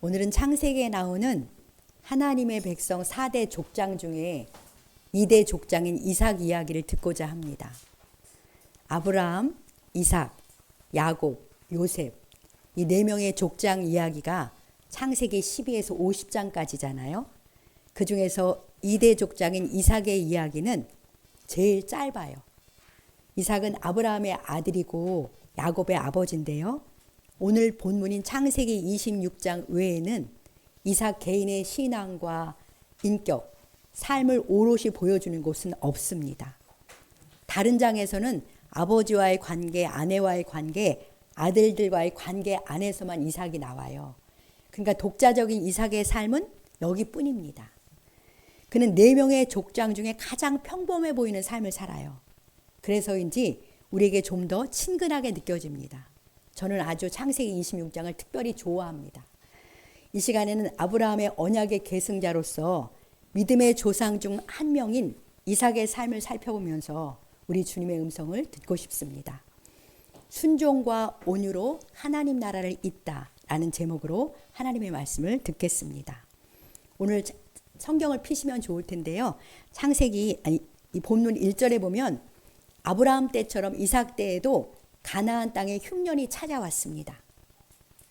오늘은 창세기에 나오는 하나님의 백성 4대 족장 중에 2대 족장인 이삭 이야기를 듣고자 합니다. 아브라함, 이삭, 야곱, 요셉 이 4명의 족장 이야기가 창세기 12에서 50장까지잖아요. 그 중에서 2대 족장인 이삭의 이야기는 제일 짧아요. 이삭은 아브라함의 아들이고 야곱의 아버지인데요. 오늘 본문인 창세기 26장 외에는 이삭 개인의 신앙과 인격, 삶을 오롯이 보여주는 곳은 없습니다. 다른 장에서는 아버지와의 관계, 아내와의 관계, 아들들과의 관계 안에서만 이삭이 나와요. 그러니까 독자적인 이삭의 삶은 여기뿐입니다. 그는 4명의 족장 중에 가장 평범해 보이는 삶을 살아요. 그래서인지 우리에게 좀 더 친근하게 느껴집니다. 저는 아주 창세기 26장을 특별히 좋아합니다. 이 시간에는 아브라함의 언약의 계승자로서 믿음의 조상 중 한 명인 이삭의 삶을 살펴보면서 우리 주님의 음성을 듣고 싶습니다. 순종과 온유로 하나님 나라를 잇다라는 제목으로 하나님의 말씀을 듣겠습니다. 오늘 성경을 피시면 좋을 텐데요. 이 본문 1절에 보면 아브라함 때처럼 이삭 때에도 가나안 땅에 흉년이 찾아왔습니다.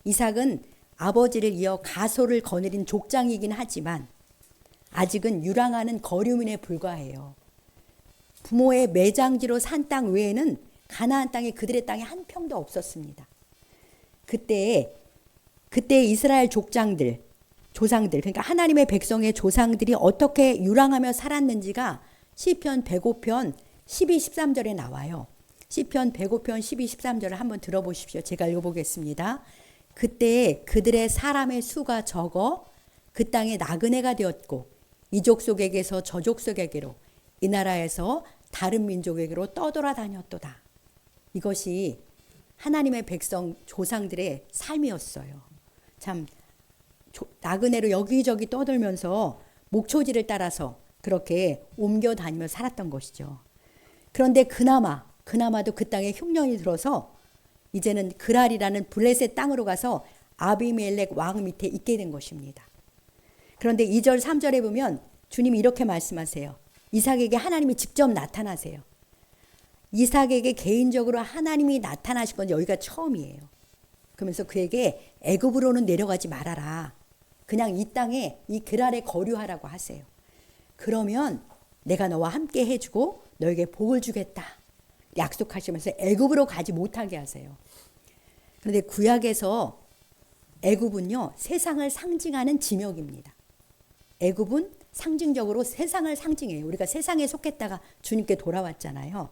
이삭은 아버지를 이어 가소를 거느린 족장이긴 하지만 아직은 유랑하는 거류민에 불과해요. 부모의 매장지로 산 땅 외에는 가나안 땅에 그들의 땅에 한 평도 없었습니다. 그때 이스라엘 조상들 그러니까 하나님의 백성의 조상들이 어떻게 유랑하며 살았는지가 시편 105편 12, 13절에 나와요. 시편 105편 12, 13절을 한번 들어보십시오. 제가 읽어보겠습니다. 그때 그들의 사람의 수가 적어 그 땅에 나그네가 되었고 이 족속에게서 저 족속에게로 이 나라에서 다른 민족에게로 떠돌아다녔도다. 이것이 하나님의 백성 조상들의 삶이었어요. 참 나그네로 여기저기 떠돌면서 목초지를 따라서 그렇게 옮겨 다니며 살았던 것이죠. 그런데 그나마도 그 땅에 흉년이 들어서 이제는 그랄이라는 블레셋 땅으로 가서 아비멜렉 왕 밑에 있게 된 것입니다. 그런데 2절 3절에 보면 주님이 이렇게 말씀하세요. 이삭에게 하나님이 직접 나타나세요. 이삭에게 개인적으로 하나님이 나타나신 건 여기가 처음이에요. 그러면서 그에게 애굽으로는 내려가지 말아라. 그냥 이 땅에 이 그랄에 거류하라고 하세요. 그러면 내가 너와 함께 해주고 너에게 복을 주겠다. 약속하시면서 애굽으로 가지 못하게 하세요. 그런데 구약에서 애굽은요 세상을 상징하는 지명입니다. 애굽은 상징적으로 세상을 상징해요. 우리가 세상에 속했다가 주님께 돌아왔잖아요.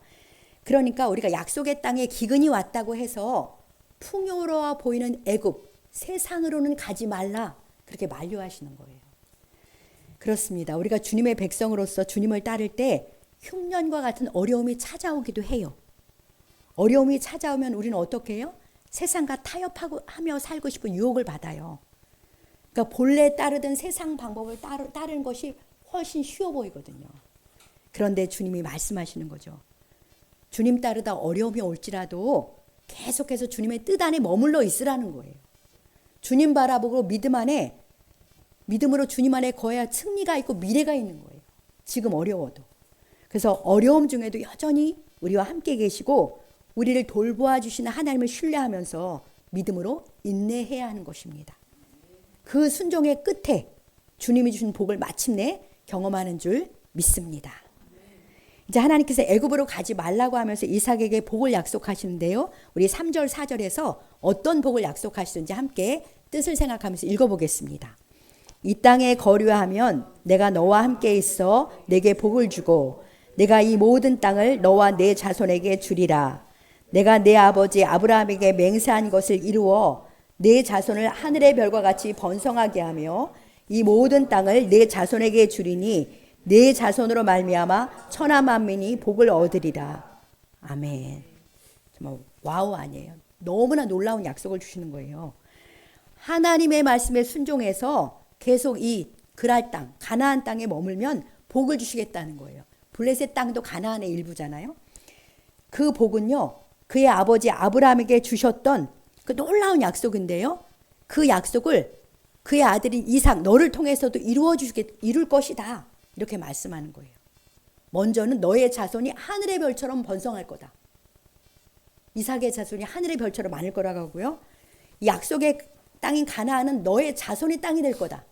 그러니까 우리가 약속의 땅에 기근이 왔다고 해서 풍요로워 보이는 애굽 세상으로는 가지 말라 그렇게 만류하시는 거예요. 그렇습니다. 우리가 주님의 백성으로서 주님을 따를 때 흉년과 같은 어려움이 찾아오기도 해요. 어려움이 찾아오면 우리는 어떻게 해요? 세상과 타협하며 살고 싶은 유혹을 받아요. 그러니까 본래 따르던 세상 방법을 따르는 것이 훨씬 쉬워 보이거든요. 그런데 주님이 말씀하시는 거죠. 주님 따르다 어려움이 올지라도 계속해서 주님의 뜻 안에 머물러 있으라는 거예요. 주님 바라보고 믿음으로 주님 안에 거해야 승리가 있고 미래가 있는 거예요. 지금 어려워도. 그래서 어려움 중에도 여전히 우리와 함께 계시고 우리를 돌보아 주시는 하나님을 신뢰하면서 믿음으로 인내해야 하는 것입니다. 그 순종의 끝에 주님이 주신 복을 마침내 경험하는 줄 믿습니다. 이제 하나님께서 애굽으로 가지 말라고 하면서 이삭에게 복을 약속하시는데요. 우리 3절 4절에서 어떤 복을 약속하시는지 함께 뜻을 생각하면서 읽어보겠습니다. 이 땅에 거류하면 내가 너와 함께 있어 내게 복을 주고 내가 이 모든 땅을 너와 내 자손에게 주리라. 내가 내 아버지 아브라함에게 맹세한 것을 이루어 내 자손을 하늘의 별과 같이 번성하게 하며 이 모든 땅을 내 자손에게 주리니 내 자손으로 말미암아 천하 만민이 복을 얻으리라. 아멘. 정말 와우 아니에요. 너무나 놀라운 약속을 주시는 거예요. 하나님의 말씀에 순종해서 계속 이 그랄 땅, 가나안 땅에 머물면 복을 주시겠다는 거예요. 블레셋 땅도 가나안의 일부잖아요. 그 복은요. 그의 아버지 아브라함에게 주셨던 그 놀라운 약속인데요. 그 약속을 그의 아들인 이삭 너를 통해서도 이룰 것이다. 이렇게 말씀하는 거예요. 먼저는 너의 자손이 하늘의 별처럼 번성할 거다. 이삭의 자손이 하늘의 별처럼 많을 거라고 하고요. 이 약속의 땅인 가나안은 너의 자손의 땅이 될 거다.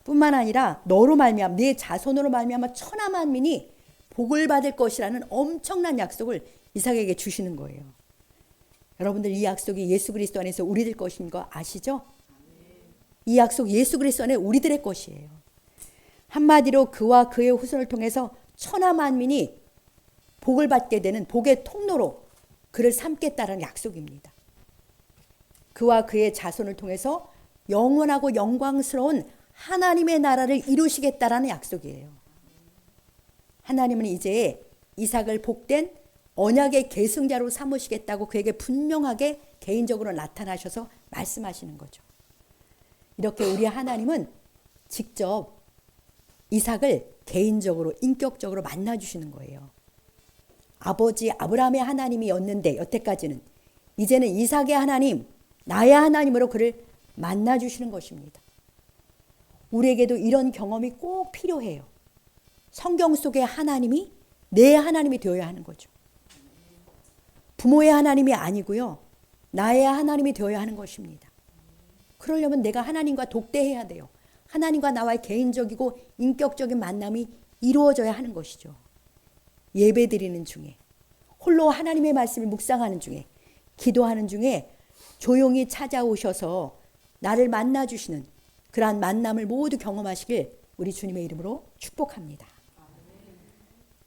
뿐만 아니라 너로 말미암아 네 자손으로 말미암아 천하 만민이 복을 받을 것이라는 엄청난 약속을 이삭에게 주시는 거예요. 여러분들 이 약속이 예수 그리스도 안에서 우리들 것인 거 아시죠? 이 약속 예수 그리스도 안에 우리들의 것이에요. 한마디로 그와 그의 후손을 통해서 천하 만민이 복을 받게 되는 복의 통로로 그를 삼겠다는 약속입니다. 그와 그의 자손을 통해서 영원하고 영광스러운 하나님의 나라를 이루시겠다라는 약속이에요. 하나님은 이제 이삭을 복된 언약의 계승자로 삼으시겠다고 그에게 분명하게 개인적으로 나타나셔서 말씀하시는 거죠. 이렇게 우리 하나님은 직접 이삭을 개인적으로 인격적으로 만나주시는 거예요. 아버지 아브라함의 하나님이었는데 여태까지는 이제는 이삭의 하나님, 나의 하나님으로 그를 만나주시는 것입니다. 우리에게도 이런 경험이 꼭 필요해요. 성경 속의 하나님이 내 하나님이 되어야 하는 거죠. 부모의 하나님이 아니고요. 나의 하나님이 되어야 하는 것입니다. 그러려면 내가 하나님과 독대해야 돼요. 하나님과 나와의 개인적이고 인격적인 만남이 이루어져야 하는 것이죠. 예배 드리는 중에, 홀로 하나님의 말씀을 묵상하는 중에, 기도하는 중에 조용히 찾아오셔서 나를 만나주시는 그러한 만남을 모두 경험하시길 우리 주님의 이름으로 축복합니다.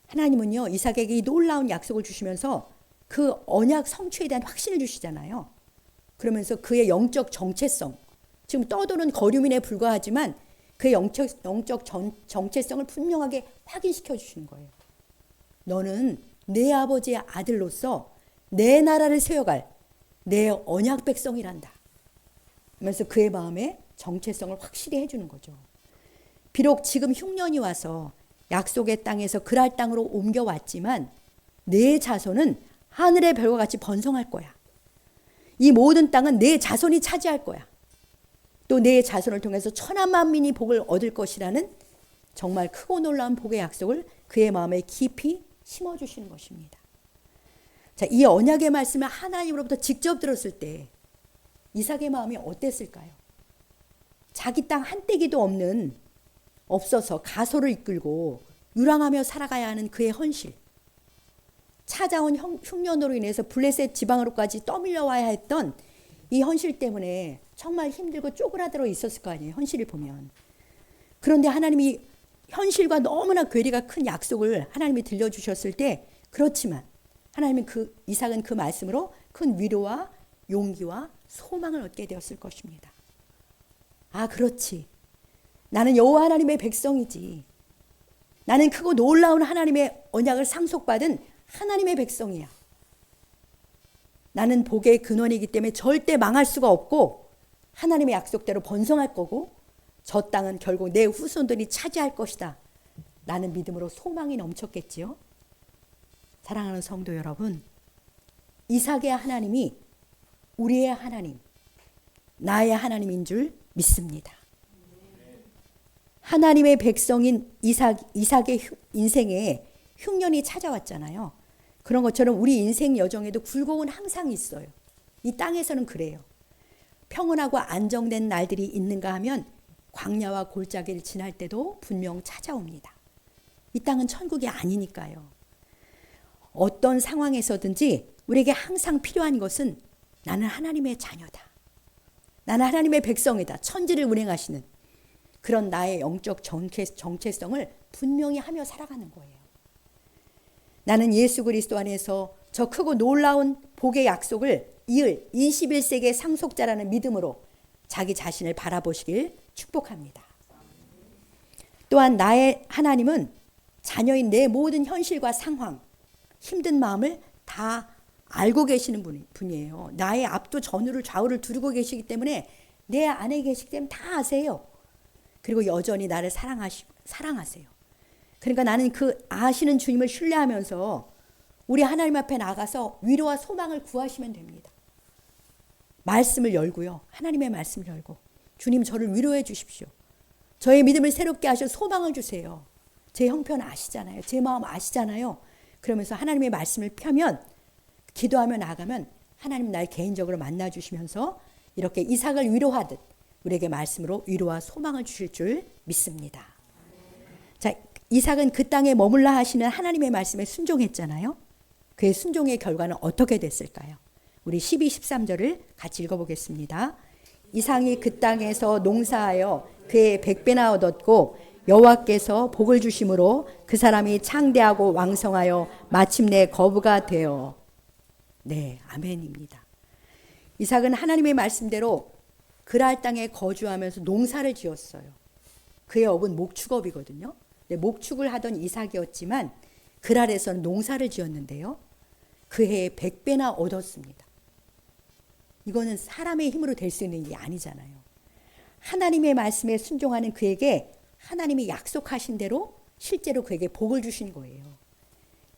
하나님은요, 이삭에게 이 놀라운 약속을 주시면서 그 언약 성취에 대한 확신을 주시잖아요. 그러면서 그의 영적 정체성, 지금 떠도는 거류민에 불과하지만 그의 영적 정체성을 분명하게 확인시켜 주시는 거예요. 너는 내 아버지의 아들로서 내 나라를 세워갈 내 언약 백성이란다. 그러면서 그의 마음에 정체성을 확실히 해주는 거죠. 비록 지금 흉년이 와서 약속의 땅에서 그랄 땅으로 옮겨왔지만 내 자손은 하늘의 별과 같이 번성할 거야. 이 모든 땅은 내 자손이 차지할 거야. 또 내 자손을 통해서 천하 만민이 복을 얻을 것이라는 정말 크고 놀라운 복의 약속을 그의 마음에 깊이 심어주시는 것입니다. 자, 이 언약의 말씀을 하나님으로부터 직접 들었을 때 이삭의 마음이 어땠을까요? 자기 땅 한 떼기도 없어서 가소를 이끌고 유랑하며 살아가야 하는 그의 헌실, 찾아온 흉년으로 인해서 블레셋 지방으로까지 떠밀려와야 했던 이 현실 때문에 정말 힘들고 쪼그라들어 있었을 거 아니에요. 현실을 보면. 그런데 하나님이 현실과 너무나 괴리가 큰 약속을 하나님이 들려주셨을 때, 그렇지만 하나님은 이삭은 그 말씀으로 큰 위로와 용기와 소망을 얻게 되었을 것입니다. 아, 그렇지. 나는 여호와 하나님의 백성이지. 나는 크고 놀라운 하나님의 언약을 상속받은 하나님의 백성이야. 나는 복의 근원이기 때문에 절대 망할 수가 없고 하나님의 약속대로 번성할 거고 저 땅은 결국 내 후손들이 차지할 것이다. 라는 믿음으로 소망이 넘쳤겠지요. 사랑하는 성도 여러분, 이삭의 하나님이 우리의 하나님, 나의 하나님인 줄 믿습니다. 하나님의 백성인 이삭의 인생에 흉년이 찾아왔잖아요. 그런 것처럼 우리 인생 여정에도 굴곡은 항상 있어요. 이 땅에서는 그래요. 평온하고 안정된 날들이 있는가 하면 광야와 골짜기를 지날 때도 분명 찾아옵니다. 이 땅은 천국이 아니니까요. 어떤 상황에서든지 우리에게 항상 필요한 것은 나는 하나님의 자녀다. 나는 하나님의 백성이다. 천지를 운행하시는 그런 나의 영적 정체성을 분명히 하며 살아가는 거예요. 나는 예수 그리스도 안에서 저 크고 놀라운 복의 약속을 이을 21세기의 상속자라는 믿음으로 자기 자신을 바라보시길 축복합니다. 또한 나의 하나님은 자녀인 내 모든 현실과 상황, 힘든 마음을 다 알고 계시는 분이에요. 나의 앞도 전후를 좌우를 두르고 계시기 때문에 내 안에 계시기 때문에 다 아세요. 그리고 여전히 나를 사랑하세요. 그러니까 나는 그 아시는 주님을 신뢰하면서 우리 하나님 앞에 나가서 위로와 소망을 구하시면 됩니다. 말씀을 열고요. 하나님의 말씀을 열고 주님 저를 위로해 주십시오. 저의 믿음을 새롭게 하셔 소망을 주세요. 제 형편 아시잖아요. 제 마음 아시잖아요. 그러면서 하나님의 말씀을 펴면 기도하며 나가면 하나님 날 개인적으로 만나 주시면서 이렇게 이삭을 위로하듯 우리에게 말씀으로 위로와 소망을 주실 줄 믿습니다. 자, 이삭은 그 땅에 머물라 하시는 하나님의 말씀에 순종했잖아요. 그의 순종의 결과는 어떻게 됐을까요? 우리 12, 13절을 같이 읽어보겠습니다. 이삭이 그 땅에서 농사하여 그의 100배나 얻었고 여호와께서 복을 주심으로 그 사람이 창대하고 왕성하여 마침내 거부가 되어. 네, 아멘입니다. 이삭은 하나님의 말씀대로 그랄 땅에 거주하면서 농사를 지었어요. 그의 업은 목축업이거든요. 네, 목축을 하던 이삭이었지만 그랄에서는 농사를 지었는데요. 그 해에 100배나 얻었습니다. 이거는 사람의 힘으로 될 수 있는 일이 아니잖아요. 하나님의 말씀에 순종하는 그에게 하나님이 약속하신 대로 실제로 그에게 복을 주신 거예요.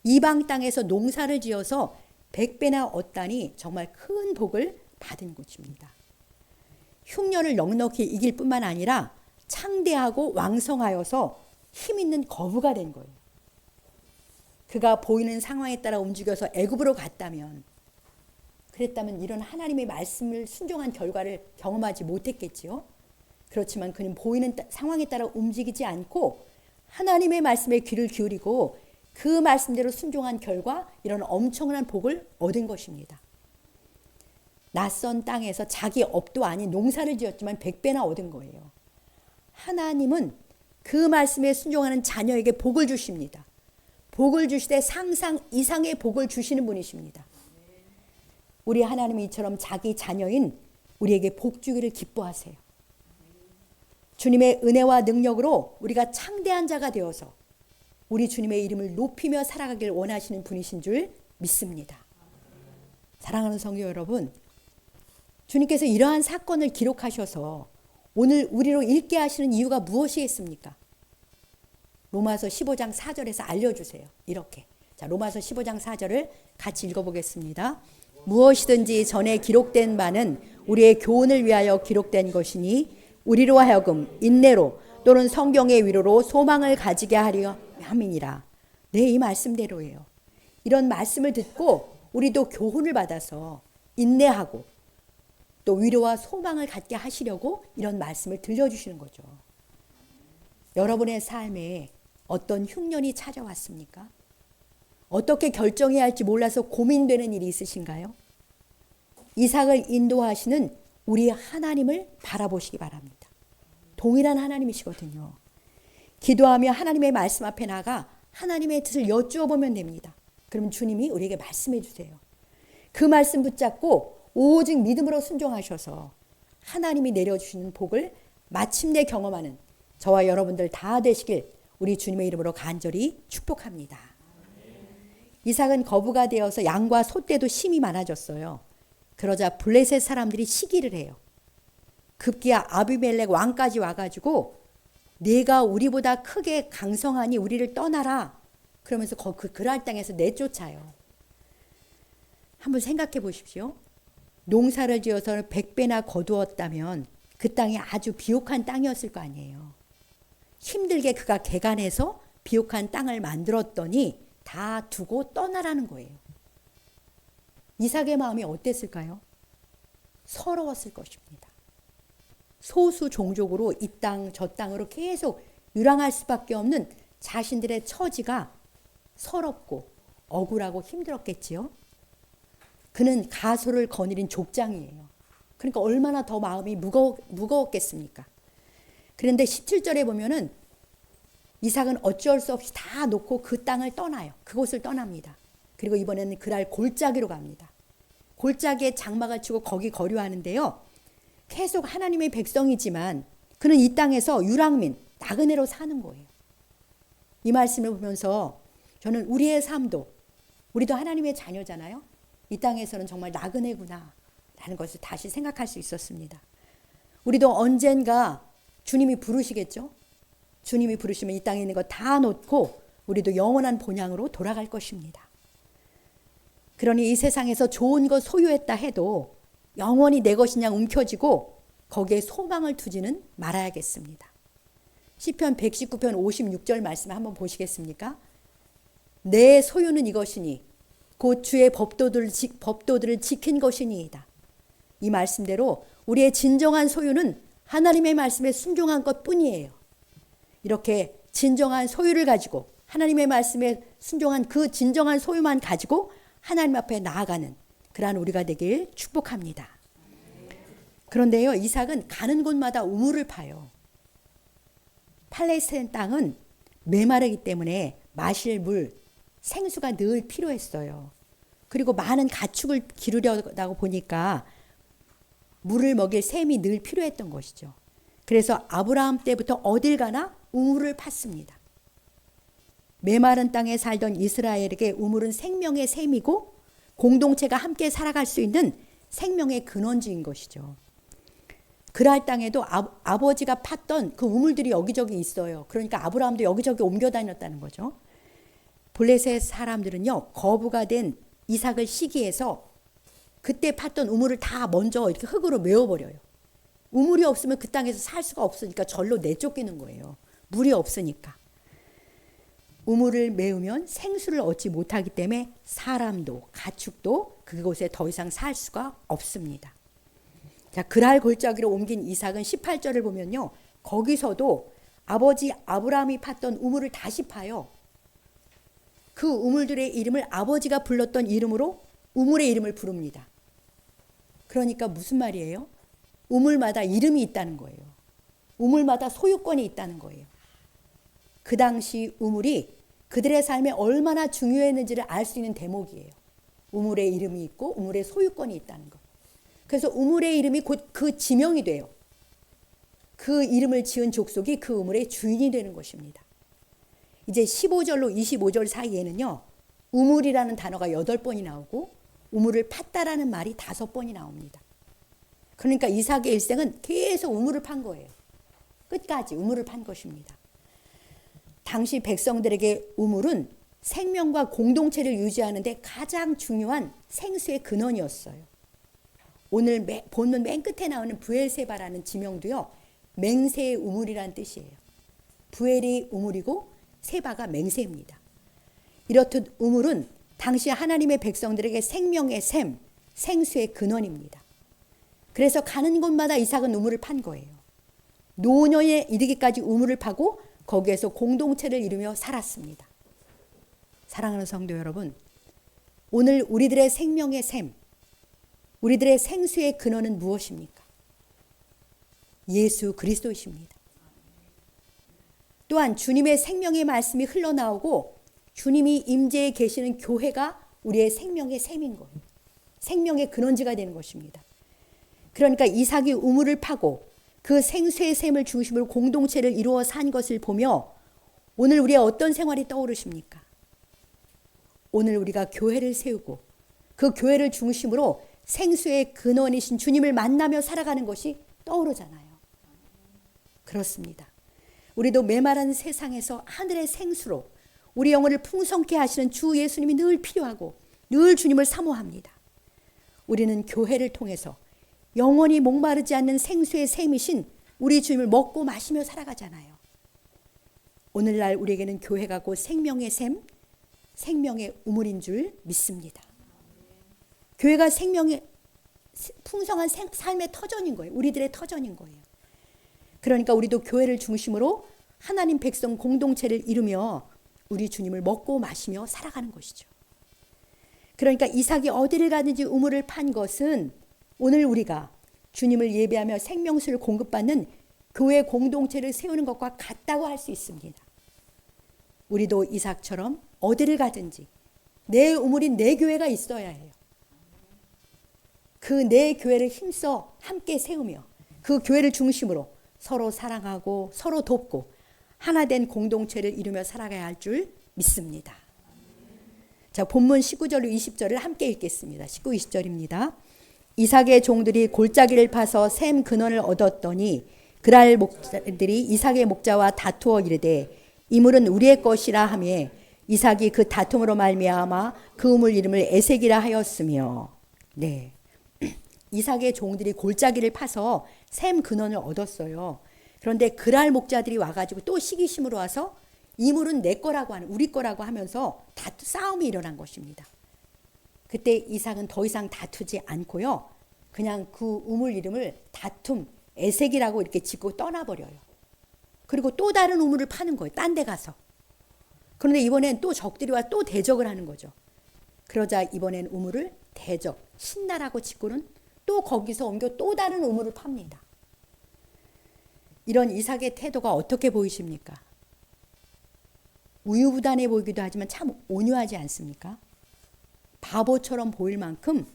이방 땅에서 농사를 지어서 100배나 얻다니 정말 큰 복을 받은 것입니다. 흉년을 넉넉히 이길 뿐만 아니라 창대하고 왕성하여서 힘 있는 거부가 된 거예요. 그가 보이는 상황에 따라 움직여서 애굽으로 갔다면, 그랬다면 이런 하나님의 말씀을 순종한 결과를 경험하지 못했겠지요. 그렇지만 그는 보이는 상황에 따라 움직이지 않고 하나님의 말씀에 귀를 기울이고 그 말씀대로 순종한 결과 이런 엄청난 복을 얻은 것입니다. 낯선 땅에서 자기 업도 아닌 농사를 지었지만 100배나 얻은 거예요. 하나님은 그 말씀에 순종하는 자녀에게 복을 주십니다. 복을 주시되 상상 이상의 복을 주시는 분이십니다. 우리 하나님이 이처럼 자기 자녀인 우리에게 복 주기를 기뻐하세요. 주님의 은혜와 능력으로 우리가 창대한 자가 되어서 우리 주님의 이름을 높이며 살아가길 원하시는 분이신 줄 믿습니다. 사랑하는 성도 여러분, 주님께서 이러한 사건을 기록하셔서 오늘 우리로 읽게 하시는 이유가 무엇이겠습니까? 로마서 15장 4절에서 알려주세요. 이렇게. 자, 로마서 15장 4절을 같이 읽어보겠습니다. 무엇이든지 전에 기록된 바는 우리의 교훈을 위하여 기록된 것이니 우리로 하여금 인내로 또는 성경의 위로로 소망을 가지게 하려 함이니라. 네, 이 말씀대로예요. 이런 말씀을 듣고 우리도 교훈을 받아서 인내하고 또 위로와 소망을 갖게 하시려고 이런 말씀을 들려주시는 거죠. 여러분의 삶에 어떤 흉년이 찾아왔습니까? 어떻게 결정해야 할지 몰라서 고민되는 일이 있으신가요? 이삭을 인도하시는 우리 하나님을 바라보시기 바랍니다. 동일한 하나님이시거든요. 기도하며 하나님의 말씀 앞에 나가 하나님의 뜻을 여쭈어 보면 됩니다. 그러면 주님이 우리에게 말씀해 주세요. 그 말씀 붙잡고 오직 믿음으로 순종하셔서 하나님이 내려주시는 복을 마침내 경험하는 저와 여러분들 다 되시길 우리 주님의 이름으로 간절히 축복합니다. 이삭은 거부가 되어서 양과 소떼도 심이 많아졌어요. 그러자 블레셋 사람들이 시기를 해요. 급기야 아비멜렉 왕까지 와가지고 네가 우리보다 크게 강성하니 우리를 떠나라. 그러면서 그 그랄 땅에서 내쫓아요. 한번 생각해 보십시오. 농사를 지어서 100배나 거두었다면 그 땅이 아주 비옥한 땅이었을 거 아니에요. 힘들게 그가 개간해서 비옥한 땅을 만들었더니 다 두고 떠나라는 거예요. 이삭의 마음이 어땠을까요? 서러웠을 것입니다. 소수 종족으로 이 땅 저 땅으로 계속 유랑할 수밖에 없는 자신들의 처지가 서럽고 억울하고 힘들었겠지요. 그는 가소를 거느린 족장이에요. 그러니까 얼마나 더 마음이 무거웠겠습니까? 그런데 17절에 보면은 이삭은 어쩔 수 없이 다 놓고 그 땅을 떠나요. 그곳을 떠납니다. 그리고 이번에는 그랄 골짜기로 갑니다. 골짜기에 장막을 치고 거기 거류하는데요. 계속 하나님의 백성이지만 그는 이 땅에서 유랑민, 나그네로 사는 거예요. 이 말씀을 보면서 저는 우리의 삶도, 우리도 하나님의 자녀잖아요. 이 땅에서는 정말 나그네구나 라는 것을 다시 생각할 수 있었습니다. 우리도 언젠가 주님이 부르시겠죠. 주님이 부르시면 이 땅에 있는 거 다 놓고 우리도 영원한 본향으로 돌아갈 것입니다. 그러니 이 세상에서 좋은 것 소유했다 해도 영원히 내 것이냐 움켜쥐고 거기에 소망을 두지는 말아야겠습니다. 시편 119편 56절 말씀 한번 보시겠습니까? 내 소유는 이것이니 곧 주의 법도들을 지킨 것이니이다. 이 말씀대로 우리의 진정한 소유는 하나님의 말씀에 순종한 것뿐이에요. 이렇게 진정한 소유를 가지고 하나님의 말씀에 순종한 그 진정한 소유만 가지고 하나님 앞에 나아가는 그러한 우리가 되길 축복합니다. 그런데요, 이삭은 가는 곳마다 우물을 파요. 팔레스타인 땅은 메마르기 때문에 마실 물, 생수가 늘 필요했어요. 그리고 많은 가축을 기르려다 보니까 물을 먹일 샘이 늘 필요했던 것이죠. 그래서 아브라함 때부터 어딜 가나 우물을 팠습니다. 메마른 땅에 살던 이스라엘에게 우물은 생명의 샘이고 공동체가 함께 살아갈 수 있는 생명의 근원지인 것이죠. 그랄 땅에도 아버지가 팠던 그 우물들이 여기저기 있어요. 그러니까 아브라함도 여기저기 옮겨 다녔다는 거죠. 블레셋 사람들은요, 거부가 된 이삭을 시기해서 그때 팠던 우물을 다 먼저 이렇게 흙으로 메워버려요. 우물이 없으면 그 땅에서 살 수가 없으니까 절로 내쫓기는 거예요. 물이 없으니까. 우물을 메우면 생수를 얻지 못하기 때문에 사람도 가축도 그곳에 더 이상 살 수가 없습니다. 자, 그랄 골짜기로 옮긴 이삭은 18절을 보면요, 거기서도 아버지 아브라함이 팠던 우물을 다시 파요. 그 우물들의 이름을 아버지가 불렀던 이름으로 우물의 이름을 부릅니다. 그러니까 무슨 말이에요? 우물마다 이름이 있다는 거예요. 우물마다 소유권이 있다는 거예요. 그 당시 우물이 그들의 삶에 얼마나 중요했는지를 알 수 있는 대목이에요. 우물의 이름이 있고 우물의 소유권이 있다는 것. 그래서 우물의 이름이 곧 그 지명이 돼요. 그 이름을 지은 족속이 그 우물의 주인이 되는 것입니다. 이제 15절로 25절 사이에는요, 우물이라는 단어가 8번이 나오고 우물을 팠다라는 말이 5번이 나옵니다. 그러니까 이삭의 일생은 계속 우물을 판 거예요. 끝까지 우물을 판 것입니다. 당시 백성들에게 우물은 생명과 공동체를 유지하는 데 가장 중요한 생수의 근원이었어요. 오늘 본문 맨 끝에 나오는 부엘세바라는 지명도요, 맹세의 우물이라는 뜻이에요. 부엘이 우물이고 세바가 맹세입니다. 이렇듯 우물은 당시 하나님의 백성들에게 생명의 샘, 생수의 근원입니다. 그래서 가는 곳마다 이삭은 우물을 판 거예요. 노년에 이르기까지 우물을 파고 거기에서 공동체를 이루며 살았습니다. 사랑하는 성도 여러분, 오늘 우리들의 생명의 샘, 우리들의 생수의 근원은 무엇입니까? 예수 그리스도이십니다. 또한 주님의 생명의 말씀이 흘러나오고 주님이 임재해 계시는 교회가 우리의 생명의 샘인 거예요. 생명의 근원지가 되는 것입니다. 그러니까 이삭이 우물을 파고 그 생수의 샘을 중심으로 공동체를 이루어 산 것을 보며 오늘 우리의 어떤 생활이 떠오르십니까? 오늘 우리가 교회를 세우고 그 교회를 중심으로 생수의 근원이신 주님을 만나며 살아가는 것이 떠오르잖아요. 그렇습니다. 우리도 메마른 세상에서 하늘의 생수로 우리 영혼을 풍성케 하시는 주 예수님이 늘 필요하고 늘 주님을 사모합니다. 우리는 교회를 통해서 영원히 목마르지 않는 생수의 샘이신 우리 주님을 먹고 마시며 살아가잖아요. 오늘날 우리에게는 교회가 곧 생명의 샘, 생명의 우물인 줄 믿습니다. 교회가 생명의 풍성한 삶의 터전인 거예요. 우리들의 터전인 거예요. 그러니까 우리도 교회를 중심으로 하나님 백성 공동체를 이루며 우리 주님을 먹고 마시며 살아가는 것이죠. 그러니까 이삭이 어디를 가든지 우물을 판 것은 오늘 우리가 주님을 예배하며 생명수를 공급받는 교회 공동체를 세우는 것과 같다고 할 수 있습니다. 우리도 이삭처럼 어디를 가든지 내 우물인 내 교회가 있어야 해요. 그 내 교회를 힘써 함께 세우며 그 교회를 중심으로 서로 사랑하고 서로 돕고 하나된 공동체를 이루며 살아가야 할 줄 믿습니다. 자, 본문 19절로 20절을 함께 읽겠습니다. 19, 20절입니다. 이삭의 종들이 골짜기를 파서 샘 근원을 얻었더니 그랄 목자들이 이삭의 목자와 다투어 이르되 이 물은 우리의 것이라 하며 이삭이 그 다툼으로 말미암아 그 우물 이름을 에색이라 하였으며. 네. 이삭의 종들이 골짜기를 파서 샘 근원을 얻었어요. 그런데 그랄 목자들이 와가지고 또 시기심으로 와서 이 물은 내 거라고 하는, 우리 거라고 하면서 싸움이 일어난 것입니다. 그때 이삭은 더 이상 다투지 않고요. 그냥 그 우물 이름을 다툼, 에색이라고 이렇게 짓고 떠나버려요. 그리고 또 다른 우물을 파는 거예요. 딴 데 가서. 그런데 이번엔 또 적들이 와 또 대적을 하는 거죠. 그러자 이번엔 우물을 대적, 신나라고 짓고는 또 거기서 옮겨 또 다른 우물을 팝니다. 이런 이삭의 태도가 어떻게 보이십니까? 우유부단해 보이기도 하지만 참 온유하지 않습니까? 바보처럼 보일 만큼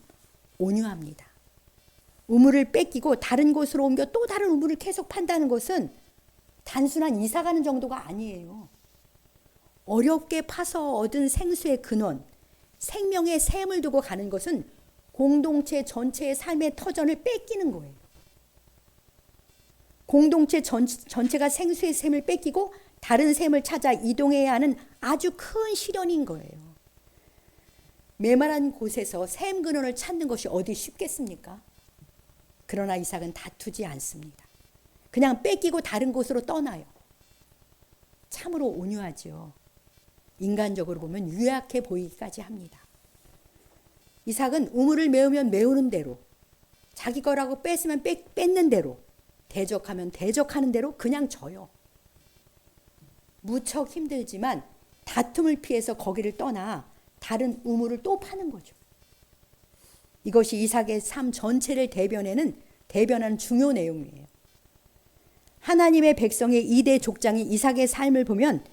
온유합니다. 우물을 뺏기고 다른 곳으로 옮겨 또 다른 우물을 계속 판다는 것은 단순한 이사 가는 정도가 아니에요. 어렵게 파서 얻은 생수의 근원, 생명의 샘을 두고 가는 것은 공동체 전체의 삶의 터전을 뺏기는 거예요. 공동체 전체가 생수의 샘을 뺏기고 다른 샘을 찾아 이동해야 하는 아주 큰 시련인 거예요. 메마른 곳에서 샘 근원을 찾는 것이 어디 쉽겠습니까? 그러나 이삭은 다투지 않습니다. 그냥 뺏기고 다른 곳으로 떠나요. 참으로 온유하지요. 인간적으로 보면 유약해 보이기까지 합니다. 이삭은 우물을 메우면 메우는 대로, 자기 거라고 뺏으면 뺏는 대로, 대적하면 대적하는 대로 그냥 져요. 무척 힘들지만 다툼을 피해서 거기를 떠나 다른 우물을 또 파는 거죠. 이것이 이삭의 삶 전체를 대변하는 중요 내용이에요. 하나님의 백성의 2대 족장이 이삭의 삶을 보면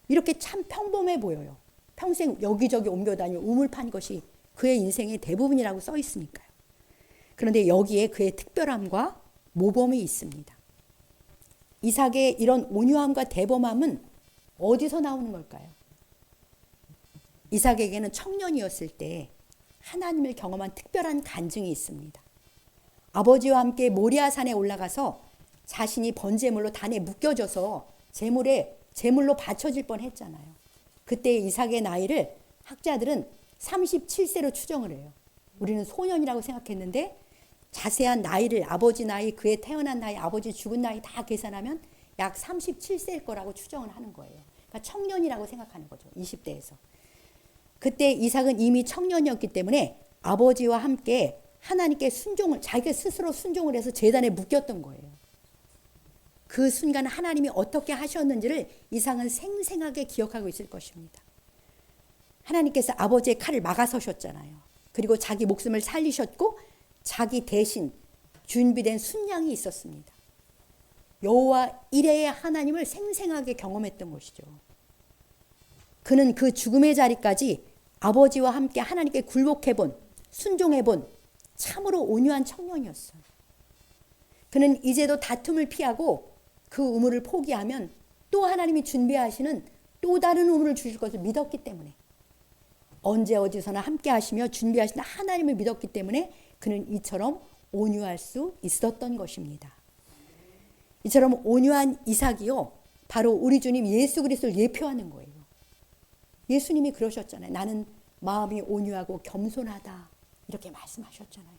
이렇게 참 평범해 보여요. 평생 여기저기 옮겨다니며 우물 판 것이 그의 인생의 대부분이라고 써 있으니까요. 그런데 여기에 그의 특별함과 모범이 있습니다. 이삭의 이런 온유함과 대범함은 어디서 나오는 걸까요? 이삭에게는 청년이었을 때 하나님을 경험한 특별한 간증이 있습니다. 아버지와 함께 모리아산에 올라가서 자신이 번제물로 단에 묶여져서 제물로 바쳐질 뻔했잖아요. 그때 이삭의 나이를 학자들은 37세로 추정을 해요. 우리는 소년이라고 생각했는데 자세한 나이를 아버지 나이, 그의 태어난 나이, 아버지 죽은 나이 다 계산하면 약 37세일 거라고 추정을 하는 거예요. 그러니까 청년이라고 생각하는 거죠. 20대에서. 그때 이삭은 이미 청년이었기 때문에 아버지와 함께 하나님께 자기가 스스로 순종을 해서 제단에 묶였던 거예요. 그 순간 하나님이 어떻게 하셨는지를 이삭은 생생하게 기억하고 있을 것입니다. 하나님께서 아버지의 칼을 막아서셨잖아요. 그리고 자기 목숨을 살리셨고 자기 대신 준비된 순양이 있었습니다. 여호와 이레의 하나님을 생생하게 경험했던 것이죠. 그는 그 죽음의 자리까지 아버지와 함께 하나님께 굴복해본, 순종해본 참으로 온유한 청년이었어요. 그는 이제도 다툼을 피하고 그 우물을 포기하면 또 하나님이 준비하시는 또 다른 우물을 주실 것을 믿었기 때문에, 언제 어디서나 함께 하시며 준비하시는 하나님을 믿었기 때문에 그는 이처럼 온유할 수 있었던 것입니다. 이처럼 온유한 이삭이요, 바로 우리 주님 예수 그리스도를 예표하는 거예요. 예수님이 그러셨잖아요. 나는 마음이 온유하고 겸손하다, 이렇게 말씀하셨잖아요.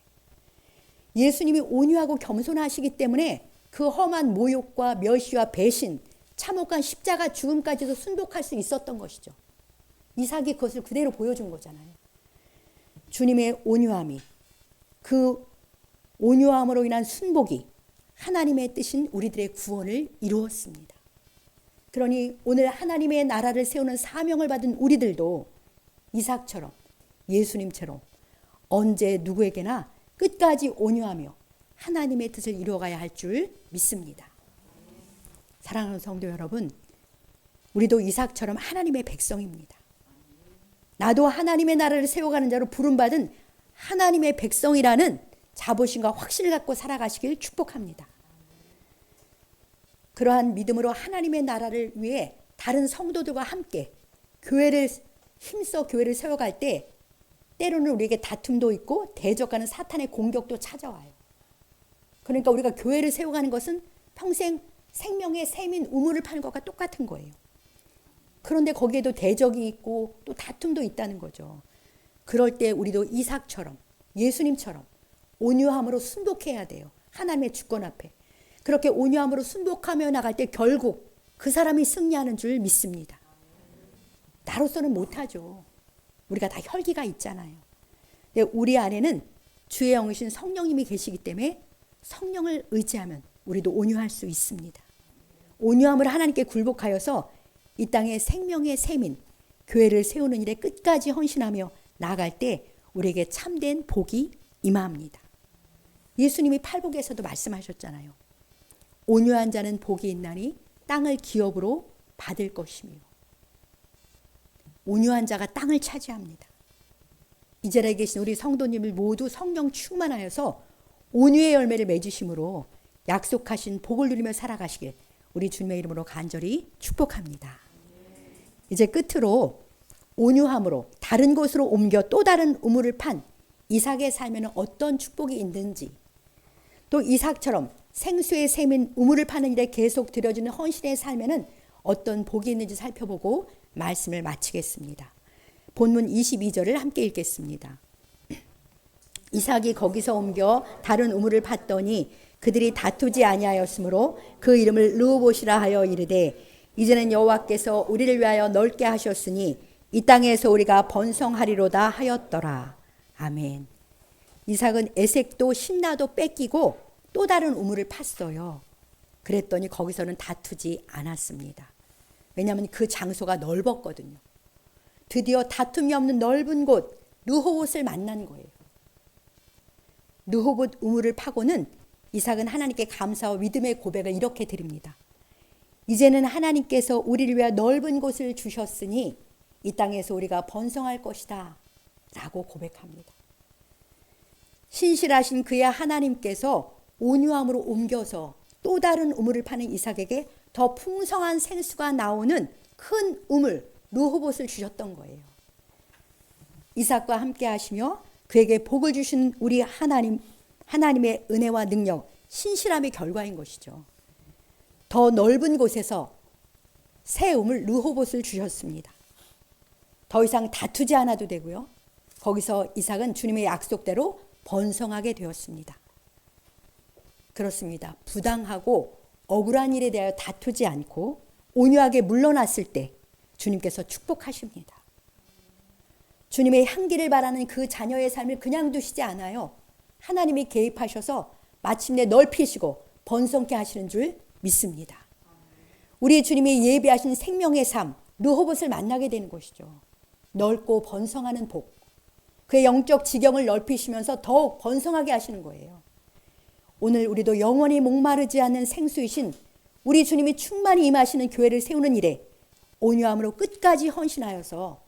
예수님이 온유하고 겸손하시기 때문에 그 험한 모욕과 멸시와 배신, 참혹한 십자가 죽음까지도 순복할 수 있었던 것이죠. 이삭이 그것을 그대로 보여준 거잖아요. 주님의 온유함이, 그 온유함으로 인한 순복이 하나님의 뜻인 우리들의 구원을 이루었습니다. 그러니 오늘 하나님의 나라를 세우는 사명을 받은 우리들도 이삭처럼, 예수님처럼 언제 누구에게나 끝까지 온유하며 하나님의 뜻을 이루어가야 할 줄 믿습니다. 사랑하는 성도 여러분, 우리도 이삭처럼 하나님의 백성입니다. 나도 하나님의 나라를 세워가는 자로 부름받은 하나님의 백성이라는 자부심과 확신을 갖고 살아가시길 축복합니다. 그러한 믿음으로 하나님의 나라를 위해 다른 성도들과 함께 힘써 교회를 세워갈 때 때로는 우리에게 다툼도 있고 대적하는 사탄의 공격도 찾아와요. 그러니까 우리가 교회를 세워가는 것은 평생 생명의 샘인 우물을 파는 것과 똑같은 거예요. 그런데 거기에도 대적이 있고 또 다툼도 있다는 거죠. 그럴 때 우리도 이삭처럼, 예수님처럼 온유함으로 순복해야 돼요. 하나님의 주권 앞에 그렇게 온유함으로 순복하며 나갈 때 결국 그 사람이 승리하는 줄 믿습니다. 나로서는 못하죠. 우리가 다 혈기가 있잖아요. 근데 우리 안에는 주의 영이신 성령님이 계시기 때문에 성령을 의지하면 우리도 온유할 수 있습니다. 온유함을 하나님께 굴복하여서 이 땅에 생명의 샘인 교회를 세우는 일에 끝까지 헌신하며 나아갈 때 우리에게 참된 복이 임합니다. 예수님이 팔복에서도 말씀하셨잖아요. 온유한 자는 복이 있나니 땅을 기업으로 받을 것이며. 온유한 자가 땅을 차지합니다. 이 자리에 계신 우리 성도님을 모두 성령 충만하여서 온유의 열매를 맺으심으로 약속하신 복을 누리며 살아가시길 우리 주님의 이름으로 간절히 축복합니다. 이제 끝으로 온유함으로 다른 곳으로 옮겨 또 다른 우물을 판 이삭의 삶에는 어떤 축복이 있는지, 또 이삭처럼 생수의 샘인 우물을 파는 일에 계속 들여지는 헌신의 삶에는 어떤 복이 있는지 살펴보고 말씀을 마치겠습니다. 본문 22절을 함께 읽겠습니다. 이삭이 거기서 옮겨 다른 우물을 팠더니 그들이 다투지 아니하였으므로 그 이름을 르호봇이라 하여 이르되 이제는 여호와께서 우리를 위하여 넓게 하셨으니 이 땅에서 우리가 번성하리로다 하였더라. 아멘. 이삭은 에색도 신라도 뺏기고 또 다른 우물을 팠어요. 그랬더니 거기서는 다투지 않았습니다. 왜냐하면 그 장소가 넓었거든요. 드디어 다툼이 없는 넓은 곳 르호봇을 만난 거예요. 르호봇 우물을 파고는 이삭은 하나님께 감사와 믿음의 고백을 이렇게 드립니다. 이제는 하나님께서 우리를 위해 넓은 곳을 주셨으니 이 땅에서 우리가 번성할 것이다 라고 고백합니다. 신실하신 그의 하나님께서 온유함으로 옮겨서 또 다른 우물을 파는 이삭에게 더 풍성한 생수가 나오는 큰 우물 르호봇을 주셨던 거예요. 이삭과 함께 하시며 그에게 복을 주신 우리 하나님의 은혜와 능력, 신실함의 결과인 것이죠. 더 넓은 곳에서 새 우물 르호봇을 주셨습니다. 더 이상 다투지 않아도 되고요. 거기서 이삭은 주님의 약속대로 번성하게 되었습니다. 그렇습니다. 부당하고 억울한 일에 대하여 다투지 않고 온유하게 물러났을 때 주님께서 축복하십니다. 주님의 향기를 바라는 그 자녀의 삶을 그냥 두시지 않아요. 하나님이 개입하셔서 마침내 넓히시고 번성케 하시는 줄 믿습니다. 우리 주님이 예비하신 생명의 삶, 르호봇을 만나게 되는 것이죠. 넓고 번성하는 복, 그의 영적 지경을 넓히시면서 더욱 번성하게 하시는 거예요. 오늘 우리도 영원히 목마르지 않는 생수이신 우리 주님이 충만히 임하시는 교회를 세우는 일에 온유함으로 끝까지 헌신하여서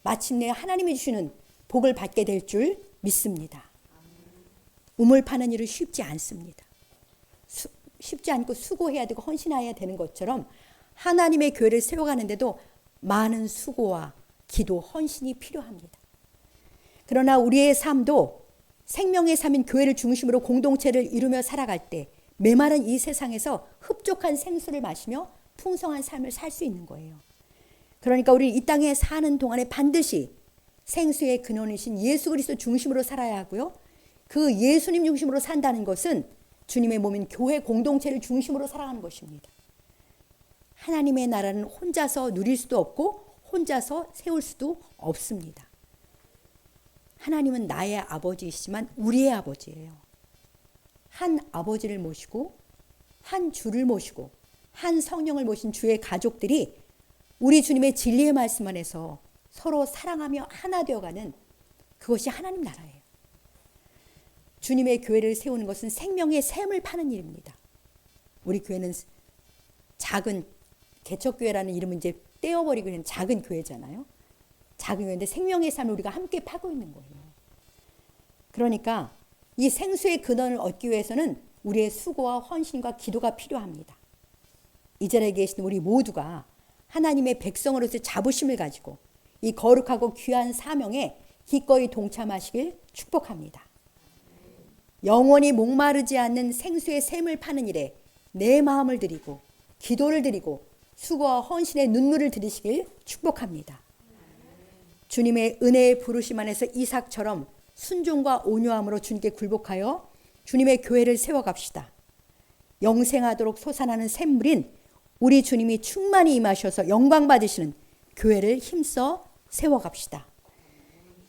마침내 하나님이 주시는 복을 받게 될 줄 믿습니다. 우물 파는 일은 쉽지 않습니다. 쉽지 않고 수고해야 되고 헌신해야 되는 것처럼 하나님의 교회를 세워가는데도 많은 수고와 기도, 헌신이 필요합니다. 그러나 우리의 삶도 생명의 삶인 교회를 중심으로 공동체를 이루며 살아갈 때 메마른 이 세상에서 흡족한 생수를 마시며 풍성한 삶을 살 수 있는 거예요. 그러니까 우리 이 땅에 사는 동안에 반드시 생수의 근원이신 예수 그리스도 중심으로 살아야 하고요. 그 예수님 중심으로 산다는 것은 주님의 몸인 교회 공동체를 중심으로 살아가는 것입니다. 하나님의 나라는 혼자서 누릴 수도 없고 혼자서 세울 수도 없습니다. 하나님은 나의 아버지이시지만 우리의 아버지예요. 한 아버지를 모시고 한 주를 모시고 한 성령을 모신 주의 가족들이 우리 주님의 진리의 말씀 안에서 서로 사랑하며 하나 되어가는 그것이 하나님 나라예요. 주님의 교회를 세우는 것은 생명의 샘을 파는 일입니다. 우리 교회는 작은 개척교회라는 이름은 이제 떼어버리고 있는 작은 교회잖아요. 작은 교회인데 생명의 삶을 우리가 함께 파고 있는 거예요. 그러니까 이 생수의 근원을 얻기 위해서는 우리의 수고와 헌신과 기도가 필요합니다. 이 자리에 계신 우리 모두가 하나님의 백성으로서 자부심을 가지고 이 거룩하고 귀한 사명에 기꺼이 동참하시길 축복합니다. 영원히 목마르지 않는 생수의 샘을 파는 일에 내 마음을 드리고 기도를 드리고 수고와 헌신의 눈물을 들이시길 축복합니다. 주님의 은혜의 부르심 안에서 이삭처럼 순종과 온유함으로 주님께 굴복하여 주님의 교회를 세워갑시다. 영생하도록 솟아나는 샘물인 우리 주님이 충만히 임하셔서 영광 받으시는 교회를 힘써 세워갑시다.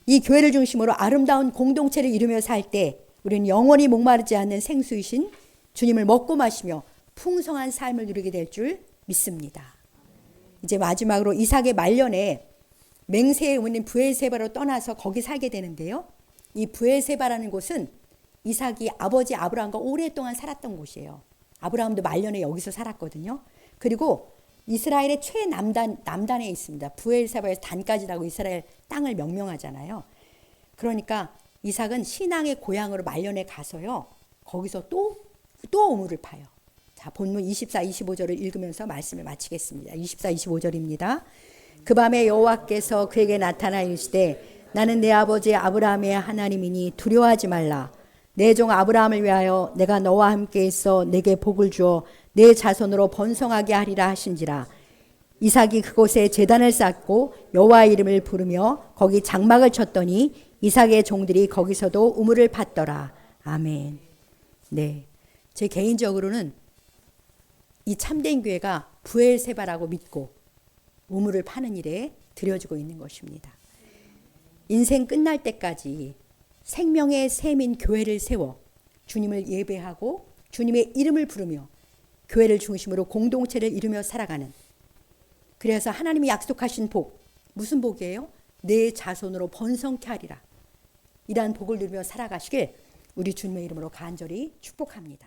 이 교회를 중심으로 아름다운 공동체를 이루며 살 때 우리는 영원히 목마르지 않는 생수이신 주님을 먹고 마시며 풍성한 삶을 누리게 될 줄 믿습니다. 이제 마지막으로 이삭의 말년에 맹세에 있는 브엘세바로 떠나서 거기 살게 되는데요. 이 브엘세바라는 곳은 이삭이 아버지 아브라함과 오랫동안 살았던 곳이에요. 아브라함도 말년에 여기서 살았거든요. 그리고 이스라엘의 최남단에 있습니다. 브엘세바에서 단까지라고 이스라엘 땅을 명명하잖아요. 그러니까 이삭은 신앙의 고향으로 말년에 가서요. 거기서 또 우물을 파요. 자, 본문 24, 25절을 읽으면서 말씀을 마치겠습니다. 24, 25절입니다. 그 밤에 여호와께서 그에게 나타나 이르시되 나는 내 아버지 아브라함의 하나님이니 두려워하지 말라. 내 종 아브라함을 위하여 내가 너와 함께 있어 내게 복을 주어 내 자손으로 번성하게 하리라 하신지라. 이삭이 그곳에 제단을 쌓고 여호와의 이름을 부르며 거기 장막을 쳤더니 이삭의 종들이 거기서도 우물을 팠더라. 아멘. 네, 제 개인적으로는 이 참된 교회가 브엘세바라고 믿고 우물을 파는 일에 들여지고 있는 것입니다. 인생 끝날 때까지 생명의 샘인 교회를 세워 주님을 예배하고 주님의 이름을 부르며 교회를 중심으로 공동체를 이루며 살아가는, 그래서 하나님이 약속하신 복, 무슨 복이에요? 내 자손으로 번성케 하리라. 이러한 복을 누리며 살아가시길 우리 주님의 이름으로 간절히 축복합니다.